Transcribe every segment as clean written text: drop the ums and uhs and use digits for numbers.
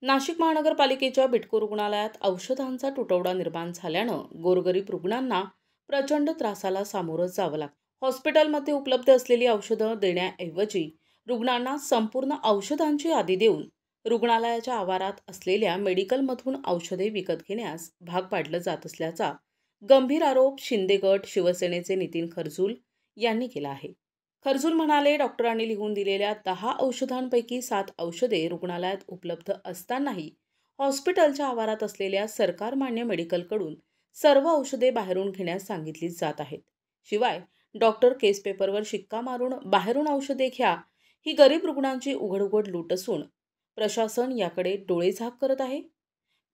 नाशिक महानगरपालिकेच्या बिटको रुग्णालयात औषधांचा तुटवडा निर्माण झाल्यानं गोरगरीब रुग्णांना प्रचंड त्रासाला सामोरं जावं लागतं। हॉस्पिटलमध्ये उपलब्ध असलेली औषधं देण्याऐवजी रुग्णांना संपूर्ण औषधांची यादी देऊन रुग्णालयाच्या आवारात असलेल्या मेडिकलमधून औषधे विकत घेण्यास भाग पाडलं जात असल्याचा गंभीर आरोप शिंदे गट शिवसेनेचे नितीन खरजूल यांनी केला आहे। खरजूल म्हणाले, डॉक्टरांनी लिहून दिलेल्या 10 औषधांपैकी 7 औषधे रुग्णालयात उपलब्ध असतानाही हॉस्पिटलच्या आवारात असलेल्या सरकारमान्य मेडिकलकडून सर्व औषधे बाहेरून घेण्यास सांगितली जात आहेत। शिवाय डॉक्टर केस पेपरवर शिक्का मारून बाहेरून औषधे घ्या ही गरीब रुग्णांची उघड लूट असून प्रशासन याकडे डोळेझाक करत आहे।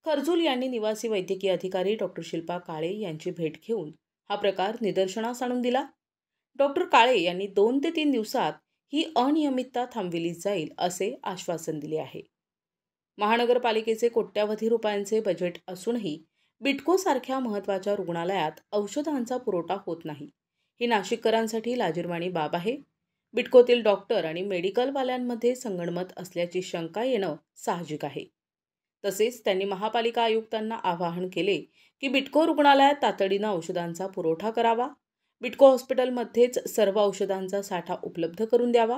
खरजूल यांनी निवासी वैद्यकीय अधिकारी डॉक्टर शिल्पा काळे यांची भेट घेऊन हा प्रकार निदर्शनास आणून दिला। डॉक्टर काळे यांनी 2 ते 3 दिवसात ही अनियमितता थांबविली जाईल असे आश्वासन दिले आहे। महानगरपालिकेचे कोट्यावधी रुपयांचे बजेट असूनही बिटको सारख्या महत्त्वाच्या रुग्णालयात औषधांचा पुरवठा होत नाही ही नाशिककरांसाठी लाजिरवाणी बाब आहे। बिटकोतील डॉक्टर आणि मेडिकलवाल्यांमध्ये संगनमत असल्याची शंका येणं साहजिक आहे। तसेच त्यांनी महापालिका आयुक्तांना आवाहन केले की बिटको रुग्णालयात तातडीनं औषधांचा पुरवठा करावा। बिटको हॉस्पिटलमध्येच सर्व औषधांचा साठा उपलब्ध करून द्यावा।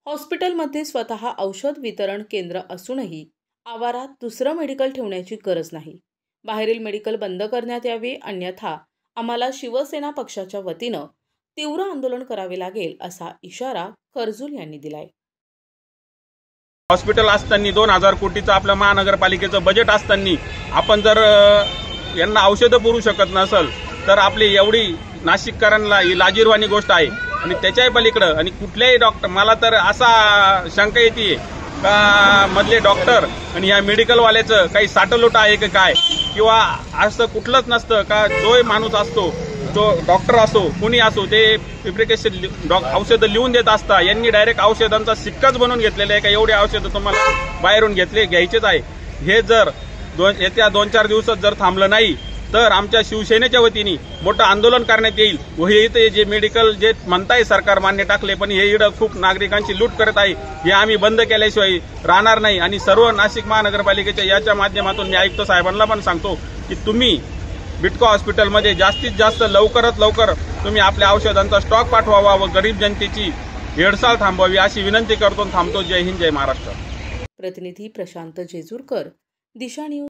हॉस्पिटलमध्ये स्वतः औषध वितरण केंद्र असूनही आवारात दुसरं मेडिकल ठेवण्याची गरज नाही। बाहेरील मेडिकल बंद करण्यात यावे, अन्यथा आम्हाला शिवसेना पक्षाच्या वतीनं तीव्र आंदोलन करावे लागेल असा इशारा खरजूल यांनी दिलाय। हॉस्पिटल असताना 2000 कोटीचं आपल्या महानगरपालिकेचं बजेट असताना आपण जर यांना औषधं पुरवू शकत नसल तर आपली एवढी नाशिककरांना ही लाजिरवाणी गोष्ट आहे। आणि त्याच्याही पलीकडे आणि कुठल्याही डॉक्टर मला तर असा शंका येते का मधले डॉक्टर आणि या मेडिकलवाल्याचं काही साठलोट आहे की काय, किंवा असं कुठलंच नसतं का जो माणूस असतो जो डॉक्टर असो कोणी असो ते प्रिस्क्रिप्शन औषधं लिहून देत असता यांनी डायरेक्ट औषधांचा सिक्काच बनवून घेतलेला आहे का एवढे औषधं तुम्हाला बाहेरून घ्यायचेच आहे। हे जर येत्या 2-4 दिवसात जर थांबलं नाही तर आमच्या शिवसेनेच्या वतीने मोठं आंदोलन करण्यात येईल। व हे इथे जे मेडिकल जे म्हणताय सरकार मान्य टाकले पण हे इकडं खूप नागरिकांची लूट करत आहे, हे आम्ही बंद केल्याशिवाय राहणार नाही। आणि सर्व नाशिक महानगरपालिकेच्या याच्या माध्यमातून मी आयुक्त साहेबांना पण सांगतो की तुम्ही बिटको हॉस्पिटलमध्ये जास्तीत जास्त लवकरात लवकर तुम्ही आपल्या औषधांचा स्टॉक पाठवावा व गरीब जनतेची हेळसाळ थांबवावी अशी विनंती करतो। थांबतो। जय हिंद, जय महाराष्ट्र। प्रतिनिधी प्रशांत जेजूरकर, दिशा न्यूज।